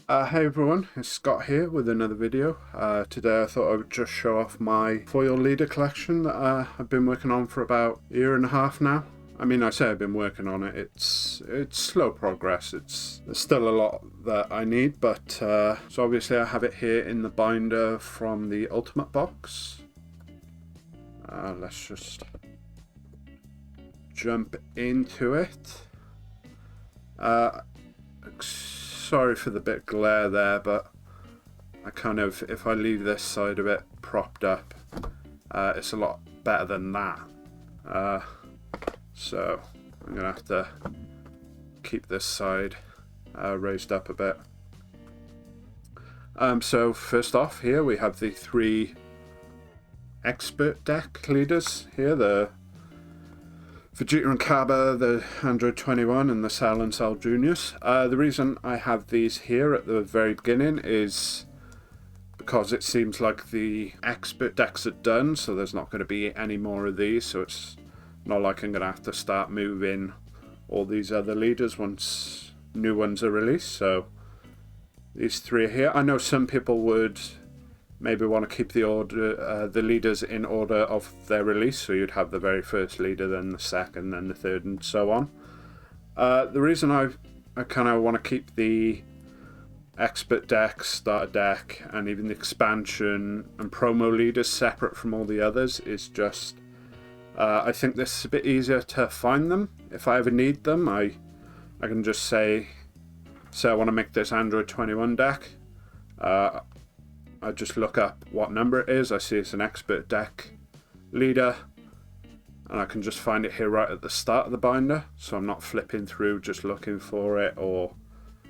Hey everyone, it's Scott here with another video. Today I thought I would just show off my foil leader collection that I've been working on for about a year and a half now. I mean, I say I've been working on it, it's slow progress, there's still a lot that I need, but so obviously I have it here in the binder from the Ultimate box. Let's just jump into it. Sorry for the bit of glare there, but I kind of, if I leave this side of it propped up, it's a lot better than that. So I'm gonna have to keep this side raised up a bit. So first off, here we have the three expert deck leaders here, the Vegeta and Kaba, the Android 21 and the Cell and Cell Juniors. The reason I have these here at the very beginning is because it seems like the expert decks are done, so there's not going to be any more of these, so it's not like I'm going to have to start moving all these other leaders once new ones are released. So these three are here. I know some people would maybe want to keep the order, the leaders in order of their release, so you'd have the very first leader, then the second, then the third, and so on. The reason I kind of want to keep the expert deck, starter deck, and even the expansion and promo leaders separate from all the others is just I think this is a bit easier to find them. If I ever need them, I can just say I want to make this Android 21 deck. I just look up what number it is, I see it's an expert deck leader, and I can just find it here right at the start of the binder, so I'm not flipping through just looking for it, or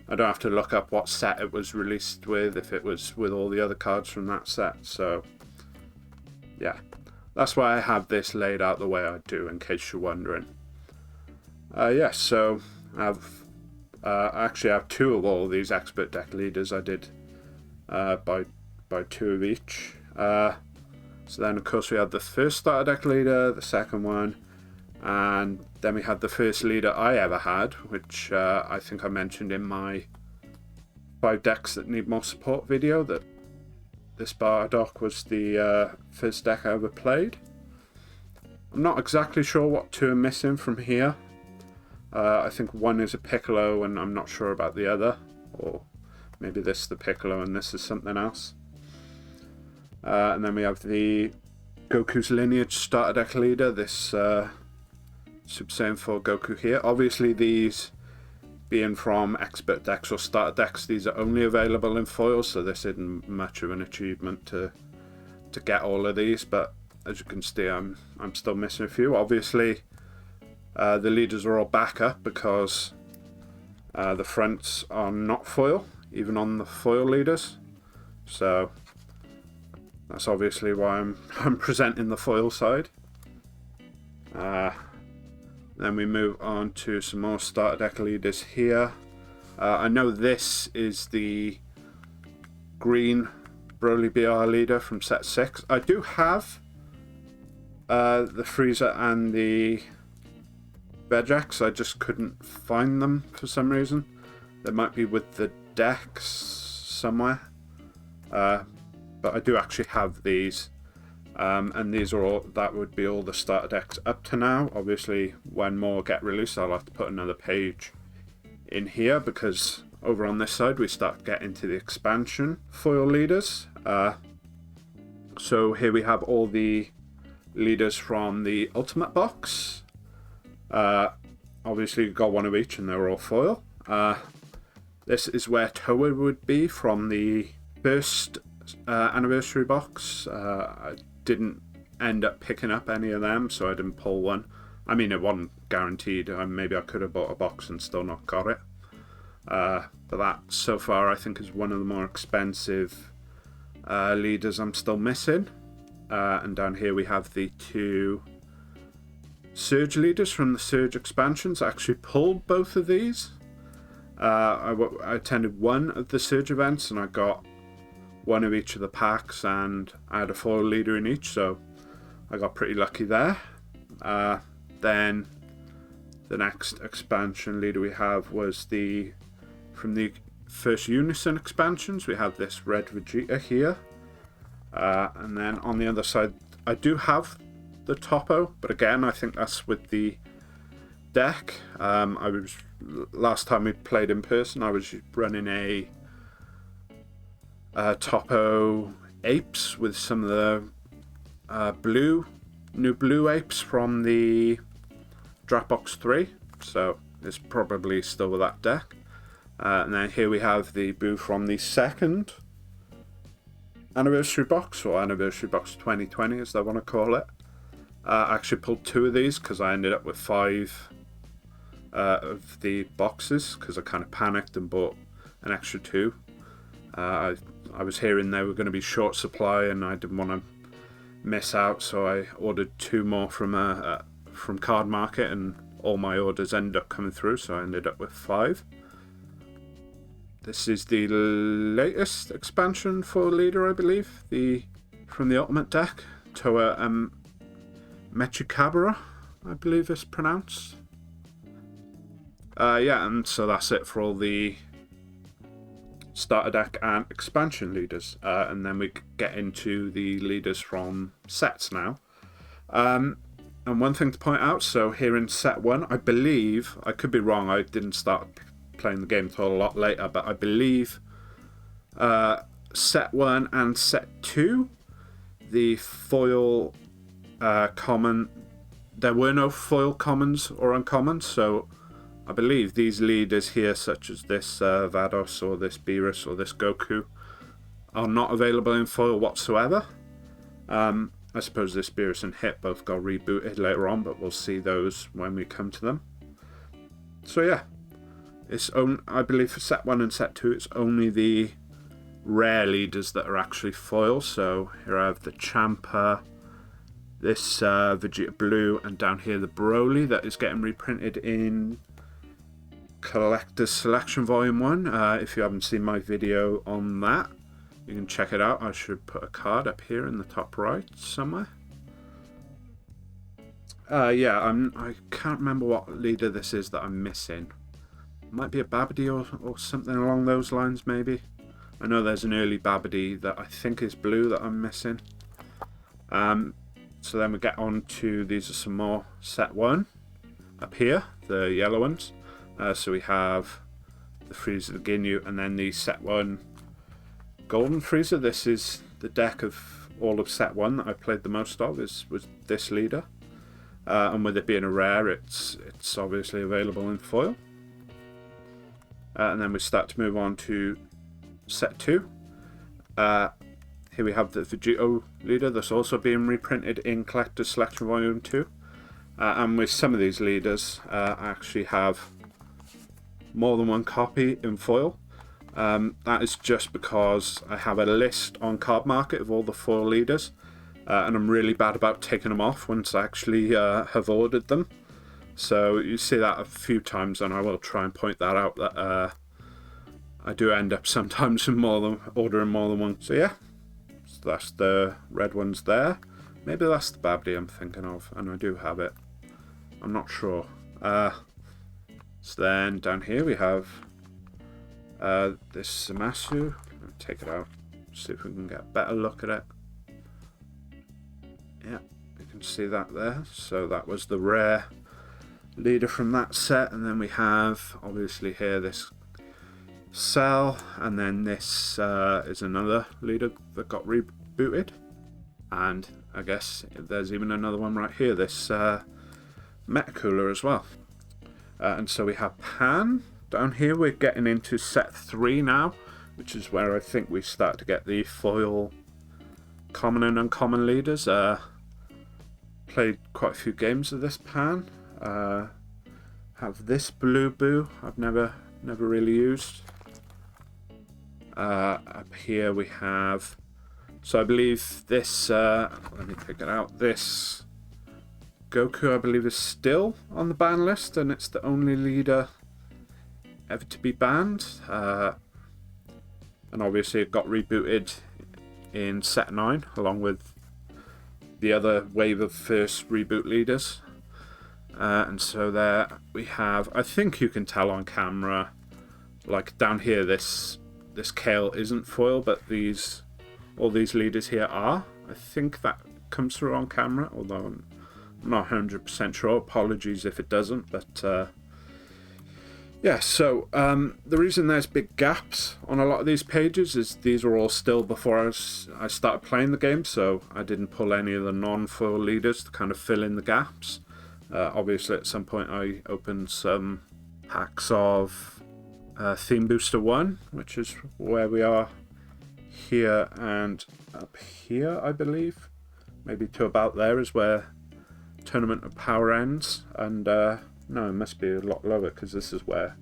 I don't have to look up what set it was released with, if it was with all the other cards from that set. So yeah, that's why I have this laid out the way I do, in case you're wondering. Yeah, so I actually have two of all these expert deck leaders. I did by two of each. So then of course we had the first starter deck leader, the second one, and then we had the first leader I ever had, which I think I mentioned in my 5 decks that need more support video, that this Bardock was the first deck I ever played. I'm not exactly sure what two are missing from here. I think one is a Piccolo and I'm not sure about the other, or maybe this is the Piccolo and this is something else. And then we have the Goku's Lineage starter deck leader, this Super Saiyan 4 Goku here. Obviously these being from expert decks or starter decks, these are only available in foil, so this isn't much of an achievement to get all of these, but as you can see I'm still missing a few. Obviously the leaders are all backup because the fronts are not foil, even on the foil leaders, so that's obviously why I'm presenting the foil side. Then we move on to some more starter deck leaders here. I know this is the green Broly BR leader from set 6. I do have the Frieza and the Vegex, I just couldn't find them for some reason. They might be with the decks somewhere. But I do actually have these, and these are all, that would be all the starter decks up to now. Obviously when more get released I'll have to put another page in here, because over on this side we start getting to the expansion foil leaders. So here we have all the leaders from the Ultimate box. Obviously you've got one of each and they're all foil. This is where Toa would be from the first anniversary box. I didn't end up picking up any of them, so I didn't pull one. I mean, it wasn't guaranteed. Maybe I could have bought a box and still not got it. But that so far I think is one of the more expensive leaders I'm still missing. And down here we have the 2 Surge leaders from the Surge expansions. I actually pulled both of these. I attended one of the Surge events and I got one of each of the packs, and I had a foil leader in each, so I got pretty lucky there. Then the next expansion leader we have was from the first Unison expansions. We have this red Vegeta here. And then on the other side, I do have the Topo, but again, I think that's with the deck. Last time we played in person, I was running a Topo apes with some of the new blue apes from the Dropbox 3, so it's probably still with that deck. And then here we have the Boo from the second anniversary box, or anniversary box 2020 as they want to call it. I actually pulled 2 of these because I ended up with 5 of the boxes because I kind of panicked and bought an extra 2. I was hearing they were going to be short supply and I didn't want to miss out, so I ordered 2 more from Card Market, and all my orders ended up coming through, so I ended up with 5. This is the latest expansion for Leader, I believe, from the Ultimate deck. Toa Mechikabara, I believe it's pronounced. Yeah, and so that's it for all the starter deck and expansion leaders. And then we get into the leaders from sets now. And one thing to point out, so here in set 1, I believe, I could be wrong, I didn't start playing the game until a lot later, but I believe set 1 and set 2, the foil common, there were no foil commons or uncommons, so I believe these leaders here, such as this Vados or this Beerus or this Goku, are not available in foil whatsoever. I suppose this Beerus and Hit both got rebooted later on, but we'll see those when we come to them. So yeah, I believe for set 1 and set 2 it's only the rare leaders that are actually foil. So here I have the Champa, this Vegeta Blue, and down here the Broly that is getting reprinted in Collector's Selection Volume 1. If you haven't seen my video on that, you can check it out. I should put a card up here in the top right somewhere. Yeah, I can't remember what leader this is that I'm missing. It might be a Babidi or something along those lines, maybe. I know there's an early Babidi that I think is blue that I'm missing. So then we get on to, these are some more set 1 up here, the yellow ones. So we have the Frieza, the Ginyu, and then the set 1 Golden Frieza. This is the deck of all of set 1 that I played the most of, was this leader. And with it being a rare, it's obviously available in foil. And then we start to move on to set 2. Here we have the Vegito leader that's also being reprinted in Collector's Selection Volume 2. And with some of these leaders, I actually have more than one copy in foil. That is just because I have a list on Card Market of all the foil leaders, and I'm really bad about taking them off once I actually have ordered them. So you see that a few times, and I will try and point that out, that I do end up sometimes ordering more than one. So yeah, so that's the red ones there. Maybe that's the Babidi I'm thinking of, and I do have it. I'm not sure. So then down here we have this Zamasu. Take it out, see if we can get a better look at it. Yeah, you can see that there. So that was the rare leader from that set, and then we have obviously here this Cell, and then this is another leader that got rebooted, and I guess there's even another one right here, this Metacooler as well. And so we have Pan. Down here we're getting into set 3 now, which is where I think we start to get the foil common and uncommon leaders. Played quite a few games of this Pan. Have this Blue Boo I've never really used. Up here we have, so I believe this, let me take it out, this Goku I believe is still on the ban list, and it's the only leader ever to be banned. And obviously it got rebooted in set 9 along with the other wave of first reboot leaders. And so there we have, I think you can tell on camera, like down here, this Kale isn't foil, but all these leaders here are. I think that comes through on camera, although I'm not 100% sure. Apologies if it doesn't, but yeah, so the reason there's big gaps on a lot of these pages is these are all still before I started playing the game, so I didn't pull any of the non-foil leaders to kind of fill in the gaps. Obviously at some point I opened some packs of Theme Booster 1, which is where we are here and up here, I believe. Maybe to about there is where Tournament of Power ends, and no, it must be a lot lower because this is where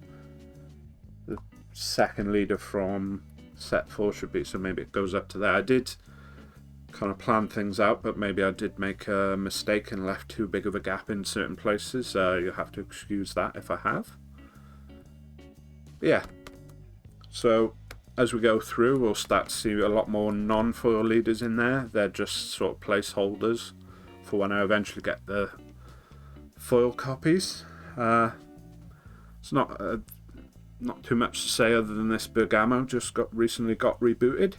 the second leader from set 4 should be, so maybe it goes up to there. I did kind of plan things out, but maybe I did make a mistake and left too big of a gap in certain places. You'll have to excuse that if I have. But yeah, so as we go through, we'll start to see a lot more non-foil leaders in there. They're just sort of placeholders for when I eventually get the foil copies. It's not too much to say other than this Bergamo just recently got rebooted.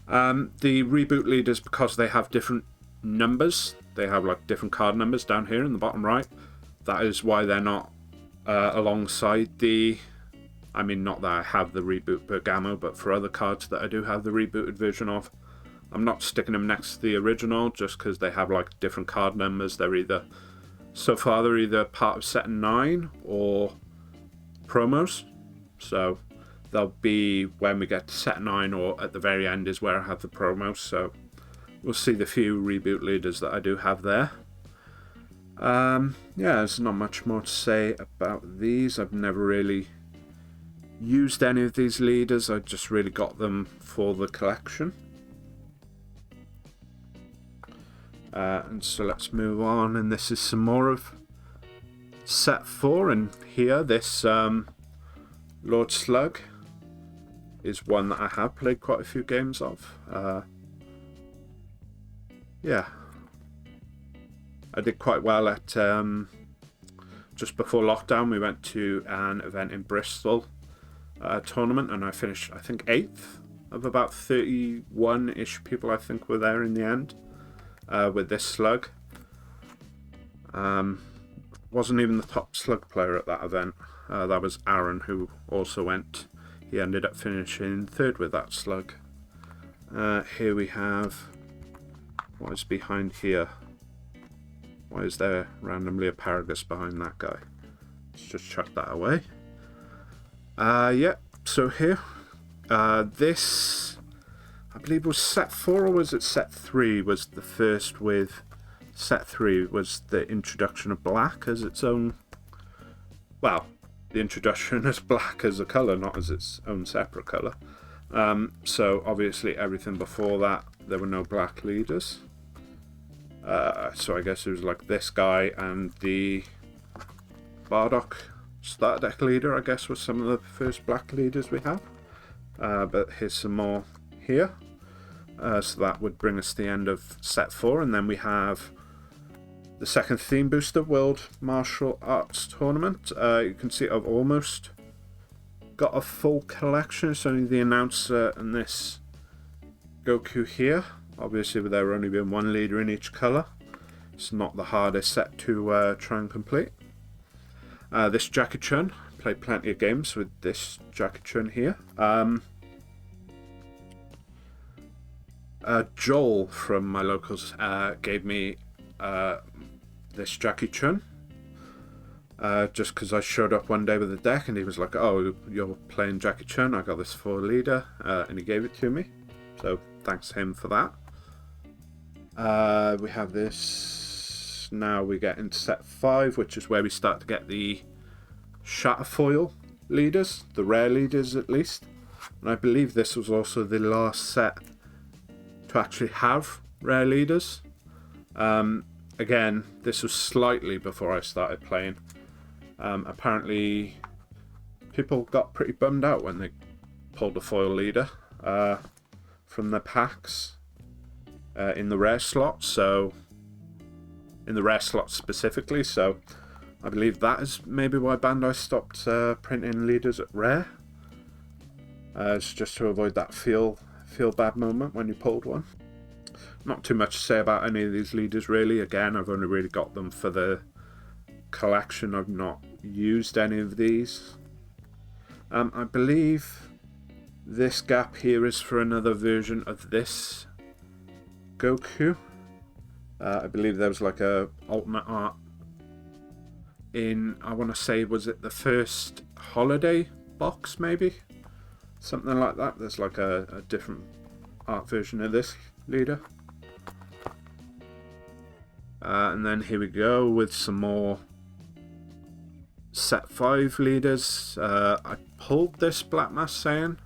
The reboot leaders, because they have different numbers, they have like different card numbers down here in the bottom right. That is why they're not alongside the, I mean, not that I have the reboot Bergamo, but for other cards that I do have the rebooted version of, I'm not sticking them next to the original just because they have like different card numbers. They're either, so far they're either part of set 9 or promos. So they'll be when we get to set 9 or at the very end is where I have the promos. So we'll see the few reboot leaders that I do have there. Yeah, there's not much more to say about these. I've never really used any of these leaders. I just really got them for the collection. And so let's move on, and this is some more of set 4, and here this Lord Slug is one that I have played quite a few games of. Yeah, I did quite well at just before lockdown. We went to an event in Bristol tournament, and I finished, I think, 8th of about 31-ish people I think were there in the end. With this slug. Wasn't even the top slug player at that event. That was Aaron, who also went. He ended up finishing 3rd with that slug. Here we have, what is behind here? Why is there randomly a Paragus behind that guy? Let's just chuck that away. Yeah, so here, this, I believe it was set 4 or was it set 3 was the first with, set 3 was the introduction of black as its own, well, the introduction as black as a colour, not as its own separate colour. So obviously everything before that, there were no black leaders. So I guess it was like this guy and the Bardock starter deck leader, I guess, was some of the first black leaders we have. But here's some more here. So that would bring us to the end of set 4, and then we have the second Theme Booster World Martial Arts Tournament. You can see I've almost got a full collection. It's only the announcer and this Goku here. Obviously with there only being one leader in each colour, it's not the hardest set to try and complete. This Jackie Chun, played plenty of games with this Jackie Chun here. Joel from my locals gave me this Jackie Chun just because I showed up one day with a deck and he was like, oh, you're playing Jackie Chun, I got this for a leader, and he gave it to me, so thanks to him for that. We have this, now we get into set 5, which is where we start to get the Shatterfoil leaders, the rare leaders at least, and I believe this was also the last set to actually have rare leaders. Again, this was slightly before I started playing. Apparently people got pretty bummed out when they pulled a foil leader from the packs in the rare slot, so in the rare slot specifically, so I believe that is maybe why Bandai stopped printing leaders at rare. It's just to avoid that feel bad moment when you pulled one. Not too much to say about any of these leaders really. Again, I've only really got them for the collection. I've not used any of these. I believe this gap here is for another version of this Goku. I believe there was like a alternate art in, I want to say, was it the first holiday box maybe? Something like that. There's like a different art version of this leader. And then here we go with some more set 5 leaders. I pulled this Black Mass Saiyan.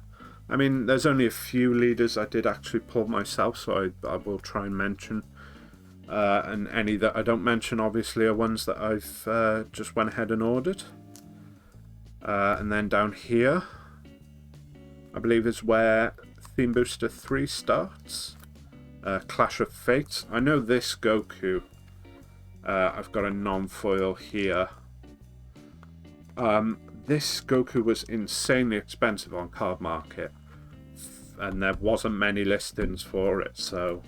I mean, there's only a few leaders I did actually pull myself, so I will try and mention. And any that I don't mention, obviously, are ones that I've just went ahead and ordered. And then down here, I believe is where Theme Booster 3 starts. Clash of Fates. I know this Goku. I've got a non-foil here. This Goku was insanely expensive on Card Market, and there wasn't many listings for it, so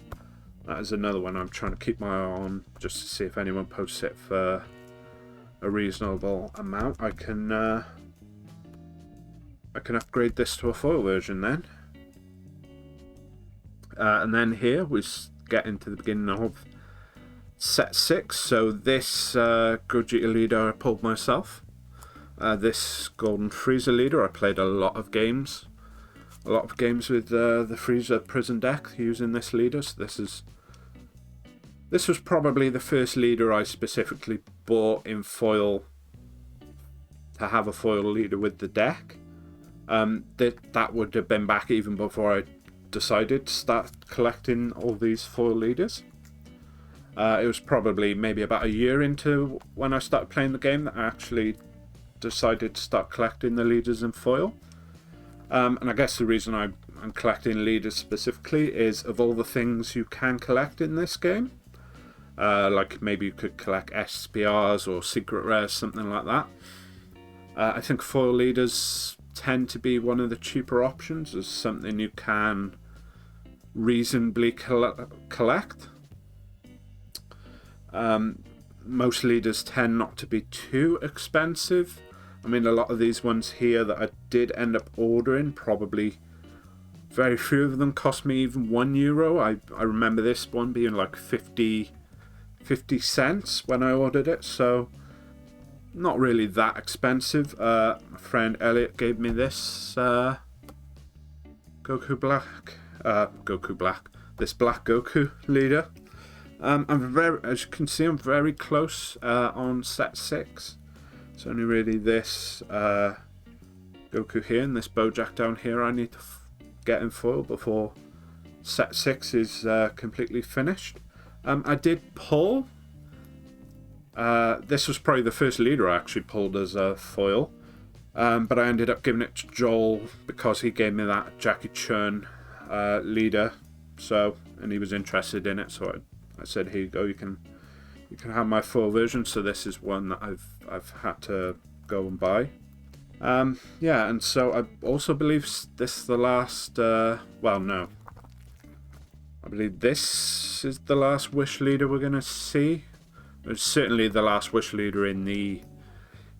that is another one I'm trying to keep my eye on, just to see if anyone posts it for a reasonable amount. I can upgrade this to a foil version then. And then here we get into the beginning of set 6. So this Gogeta leader I pulled myself. This Golden Frieza leader, I played a lot of games with the Frieza prison deck using this leader. So this was probably the first leader I specifically bought in foil to have a foil leader with the deck. That would have been back even before I decided to start collecting all these foil leaders. It was probably maybe about a year into when I started playing the game that I actually decided to start collecting the leaders in foil. And I guess the reason I'm collecting leaders specifically is of all the things you can collect in this game. Like maybe you could collect SPRs or secret rares, something like that. I think foil leaders tend to be one of the cheaper options as something you can reasonably collect. Most leaders tend not to be too expensive. I mean, a lot of these ones here that I did end up ordering, probably very few of them cost me even €1. I remember this one being like 50 cents when I ordered it, so not really that expensive. My friend Elliot gave me this Goku Black, this Black Goku leader. I'm very, as you can see, I'm very close on set 6. It's only really this Goku here and this Bojack down here I need to get in foil before set 6 is completely finished. I did pull. This was probably the first leader I actually pulled as a foil, but I ended up giving it to Joel because he gave me that Jackie Chun leader. And he was interested in it, so I said, here you go, you can have my full version. So this is one that I've had to go and buy. Yeah, and so I also believe this is the last, well, no. I believe this is the last Wish leader we're going to see. It's certainly the last Wish leader in the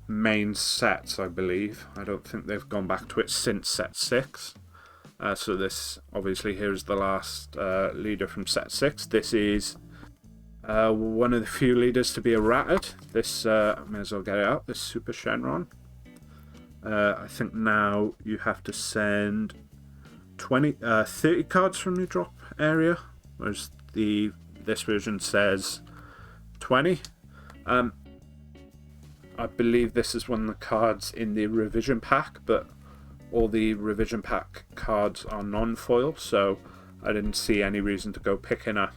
main sets, I believe. I don't think they've gone back to it since set 6. So this, obviously, here is the last leader from set 6. This is one of the few leaders to be errated. This, I may as well get it out, this Super Shenron. I think now you have to send 30 cards from your drop area, whereas this version says 20. I believe this is one of the cards in the revision pack, but all the revision pack cards are non-foil, so I didn't see any reason to go picking up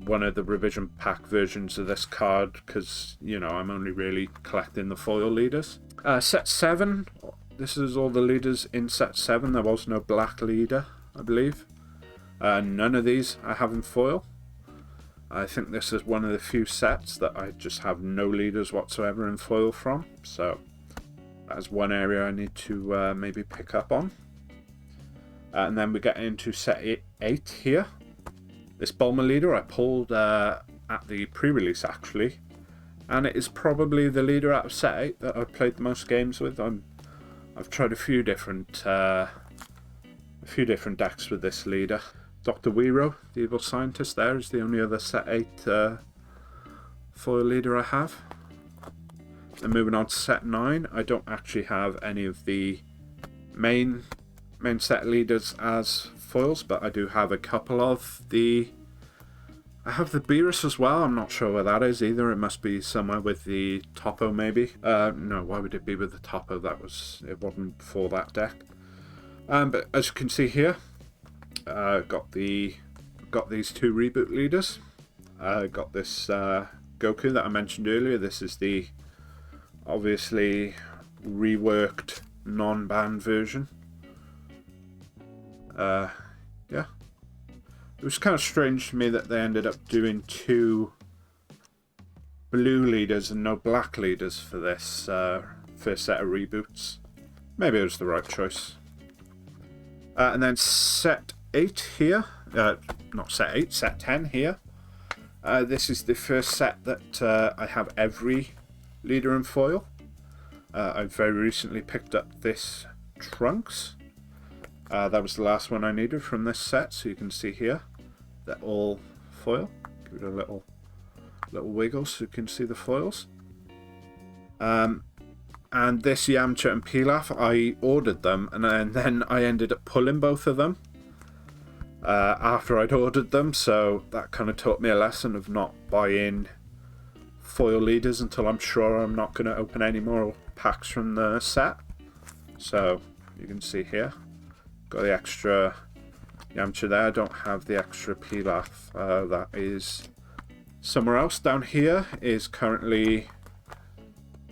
one of the revision pack versions of this card, because, you know, I'm only really collecting the foil leaders. Set 7, this is all the leaders in set 7. There was no black leader, I believe. None of these I have in foil. I think this is one of the few sets that I just have no leaders whatsoever in foil from, so that's one area I need to maybe pick up on. And then we get into set 8 here. This Bulmer leader I pulled at the pre-release actually, and it is probably the leader out of set 8 that I've played the most games with. I've tried a few different decks with this leader. Dr. Wero, the evil scientist, there is the only other set 8 foil leader I have. And moving on to set 9, I don't actually have any of the main set leaders as foils, but I do have a couple of the... I have the Beerus as well. I'm not sure where that is either. It must be somewhere with the Topo maybe. No, why would it be with the Topo? It wasn't for that deck. But as you can see here, got these 2 reboot leaders. Got this Goku that I mentioned earlier. This is the obviously reworked non-banned version. Yeah, it was kind of strange to me that they ended up doing 2 blue leaders and no black leaders for this first set of reboots. Maybe it was the right choice. And then set 8 here, not set 8, set 10 here. This is the first set that I have every leader in foil. I very recently picked up this Trunks. That was the last one I needed from this set, so you can see here they're all foil. Give it a little wiggle so you can see the foils. And this Yamcha and Pilaf, I ordered them, and then I ended up pulling both of them after I'd ordered them, so that kind of taught me a lesson of not buying foil leaders until I'm sure I'm not going to open any more packs from the set. So you can see here, got the extra Yamcha there. I don't have the extra Pilaf. That is somewhere else. Down here is currently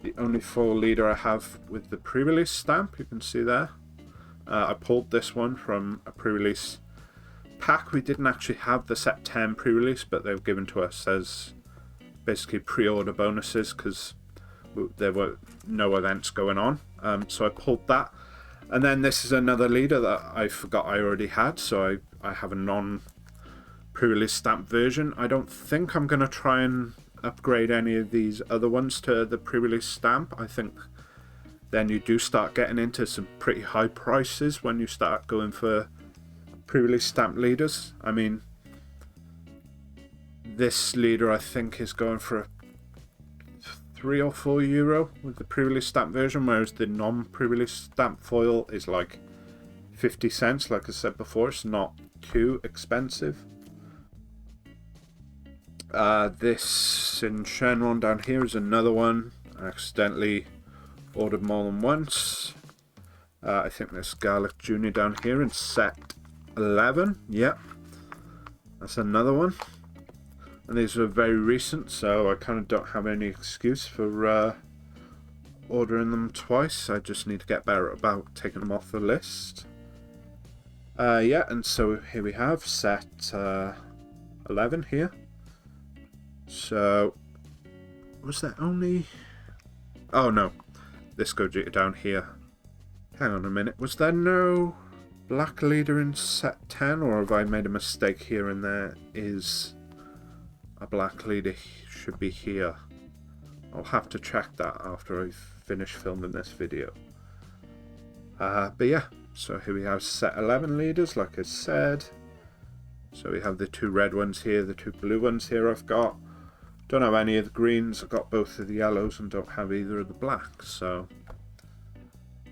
the only foil leader I have with the pre-release stamp. You can see there. I pulled this one from a pre-release pack. We didn't actually have the set 10 pre-release, but they were given to us as basically pre-order bonuses because there were no events going on. So I pulled that. And then this is another leader that I forgot I already had, so I have a non-pre-release stamp version. I don't think I'm going to try and upgrade any of these other ones to the pre-release stamp. I think then you do start getting into some pretty high prices when you start going for pre-release stamp leaders. I mean, this leader I think is going for €3 or €4 with the pre-release stamp version, whereas the non-pre-release stamp foil is like 50 cents. Like I said before, it's not too expensive. This in Shenron down here is another one. I accidentally ordered more than once. I think there's Garlic Jr. down here in set 11. Yep, that's another one. And these are very recent, so I kind of don't have any excuse for ordering them twice. I just need to get better about taking them off the list. Yeah, and so here we have set 11 here. So, was there only... Oh no, this Gogeta down here. Hang on a minute, was there no black leader in set 10, or have I made a mistake here and there is a black leader should be here? I'll have to check that after I finish filming this video. But yeah, so here we have set 11 leaders, like I said. So we have the 2 red ones here, the 2 blue ones here I've got. Don't have any of the greens, I've got both of the yellows and don't have either of the blacks, so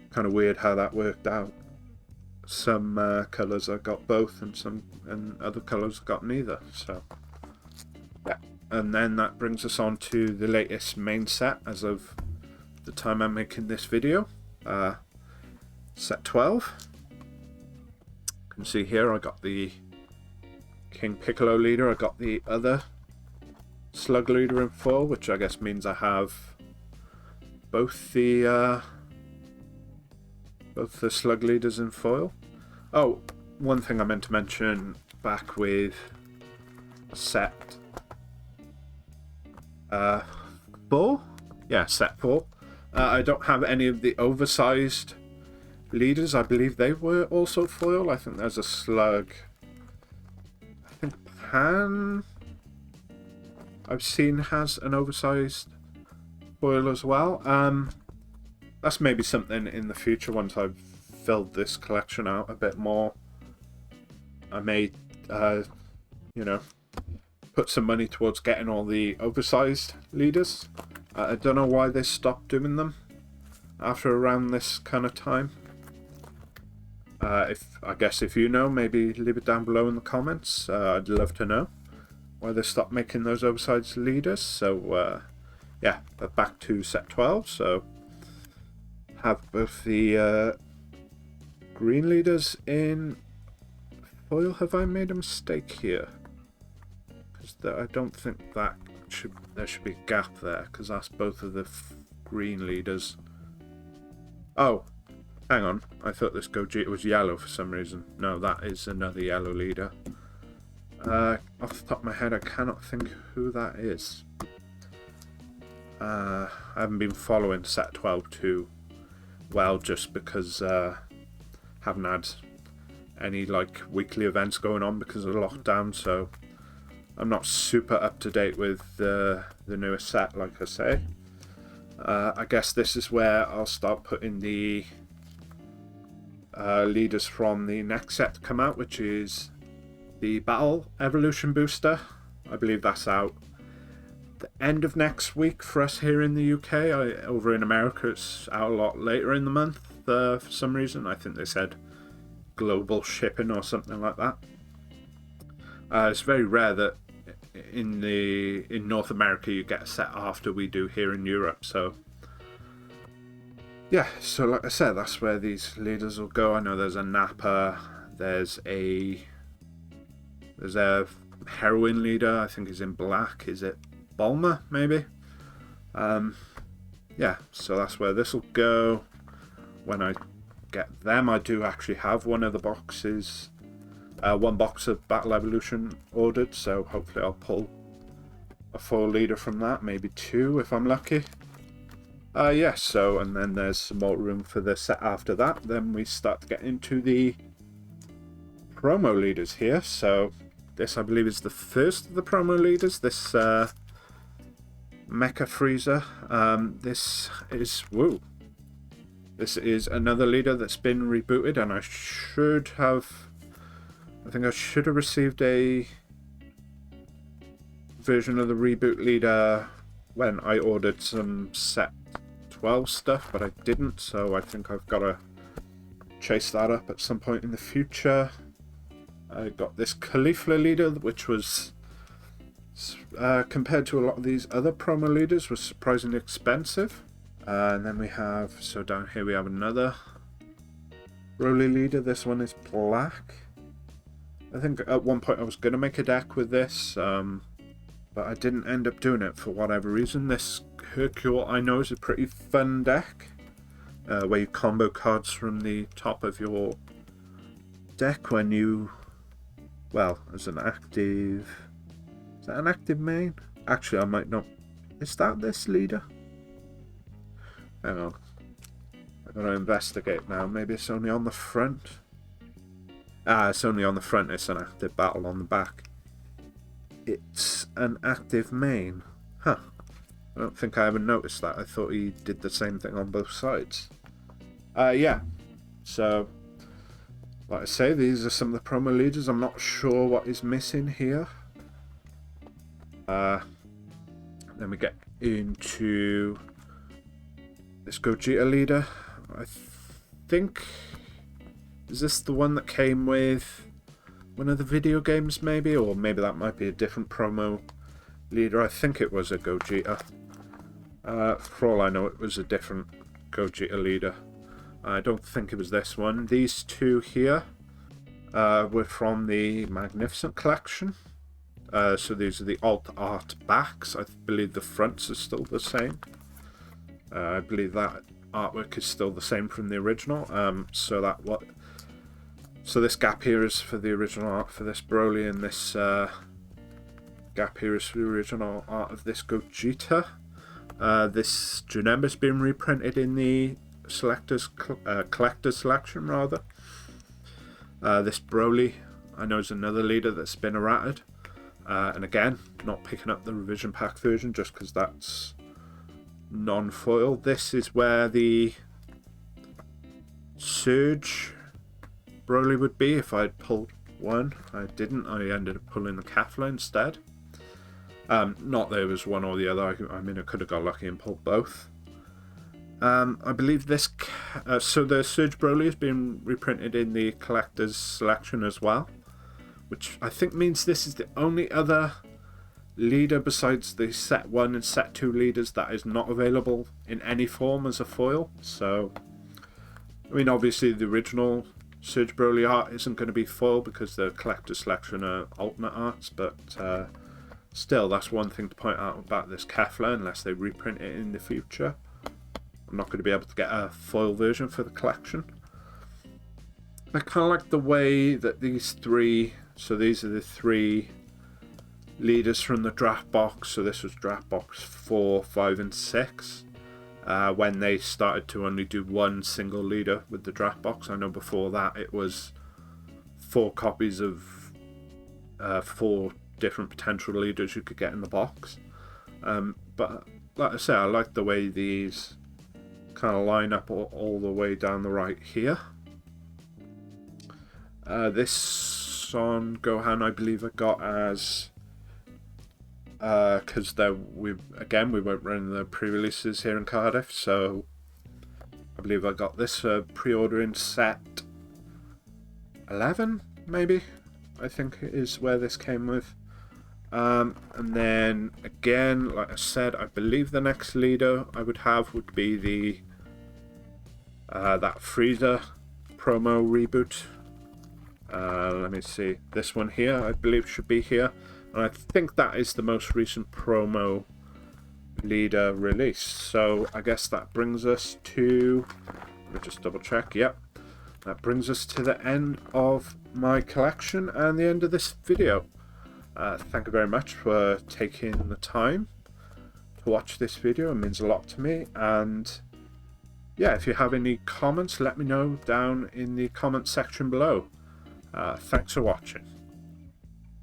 kind of weird how that worked out. Some colours I got both and other colours I got neither, so yeah. And then that brings us on to the latest main set as of the time I'm making this video. Set 12. You can see here I got the King Piccolo leader, I got the other Slug leader in foil, which I guess means I have both the Slug leaders in foil. Oh, one thing I meant to mention back with set 4. Yeah, set 4. I don't have any of the oversized leaders, I believe they were also foil. I think there's a slug. I think Pan I've seen has an oversized foil as well. That's maybe something in the future once I've filled this collection out a bit more. I may, you know, put some money towards getting all the oversized leaders. I don't know why they stopped doing them after around this kind of time. I guess if you know, maybe leave it down below in the comments. I'd love to know why they stopped making those oversized leaders. So yeah, but back to set 12. So have both the green leaders in foil. Have I made a mistake here? Because I don't think that there should be a gap there, because that's both of the green leaders. Oh, hang on. I thought this Gogeta was yellow for some reason. No, that is another yellow leader. Off the top of my head, I cannot think who that is. I haven't been following set 12 too well, just because haven't had any like weekly events going on because of lockdown, so I'm not super up to date with the newest set, like I say. I guess this is where I'll start putting the leaders from the next set to come out, which is the Battle Evolution Booster. I believe that's out the end of next week for us here in the UK. Over in America it's out a lot later in the month for some reason. I think they said global shipping or something like that. It's very rare that in North America you get a set after we do here in Europe, so yeah. So like I said, that's where these leaders will go. I know there's a Nappa, there's a heroine leader, I think is in black. Is it Bulma maybe? Yeah, so that's where this will go when I get them. I do actually have one of the boxes, one box of Battle Evolution ordered, so hopefully I'll pull a full leader from that, maybe two if I'm lucky. Yeah, so, and then there's some more room for the set after that. Then we start to get into the promo leaders here. So this, I believe, is the first of the promo leaders, this Mecha Frieza. This is another leader that's been rebooted, and I think I should have received a version of the reboot leader when I ordered some set 12 stuff, but I didn't, so I think I've got to chase that up at some point in the future. I got this Caulifla leader, which was compared to a lot of these other promo leaders was surprisingly expensive. And then we have, so down here we have another Broly leader. This one is black. I think at one point I was going to make a deck with this, but I didn't end up doing it for whatever reason. This Hercule, I know, is a pretty fun deck, where you combo cards from the top of your deck when you, well, as an active, is that an active main? Actually, I might not, is that this leader? Hang on, I'm going to investigate now. Maybe it's only on the front. It's only on the front. It's an active battle on the back. It's an active main. Huh. I don't think I ever noticed that. I thought he did the same thing on both sides. Yeah. So, like I say, these are some of the promo leaders. I'm not sure what is missing here. Then we get into this Gogeta leader. I think, is this the one that came with one of the video games maybe? Or maybe that might be a different promo leader. I think it was a Gogeta. For all I know, it was a different Gogeta leader. I don't think it was this one. These two here were from the Magnificent Collection. So these are the alt art backs. I believe the fronts are still the same. I believe that artwork is still the same from the original. So this gap here is for the original art for this Broly, and this gap here is for the original art of this Gogeta. This Janemba's been reprinted in the collector's selection rather. This Broly, I know, is another leader that's been errated, and again, not picking up the revision pack version just because that's non-foil. This is where the Surge Broly would be if I had pulled one. I didn't. I ended up pulling the Kefla instead. Not that it was one or the other. I mean, I could have got lucky and pulled both. I believe this. So the Surge Broly has been reprinted in the collector's selection as well, which I think means this is the only other leader besides the set 1 and set 2 leaders that is not available in any form as a foil. So, I mean, obviously the original Surge Broly art isn't going to be foil because the collector's selection are alternate arts, but still, that's one thing to point out about this Kefla, unless they reprint it in the future. I'm not going to be able to get a foil version for the collection. I kind of like the way that these three, so these are the three leaders from the draft box. So this was draft box 4, 5 and 6 when they started to only do one single leader with the draft box. I know before that it was 4 copies of 4 different potential leaders you could get in the box. But like I say, I like the way these kind of line up all the way down the right here. This Son Gohan, I believe I got as because we weren't running the pre-releases here in Cardiff, so I believe I got this pre-order in set 11, maybe, I think is where this came with. And then again, like I said, I believe the next leader I would have would be the that Frieza promo reboot. Let me see, this one here I believe should be here, and I think that is the most recent promo leader released. So I guess that brings us to, let me just double check, yep, that brings us to the end of my collection and the end of this video. Thank you very much for taking the time to watch this video. It means a lot to me, and yeah, if you have any comments, let me know down in the comment section below. Thanks for watching.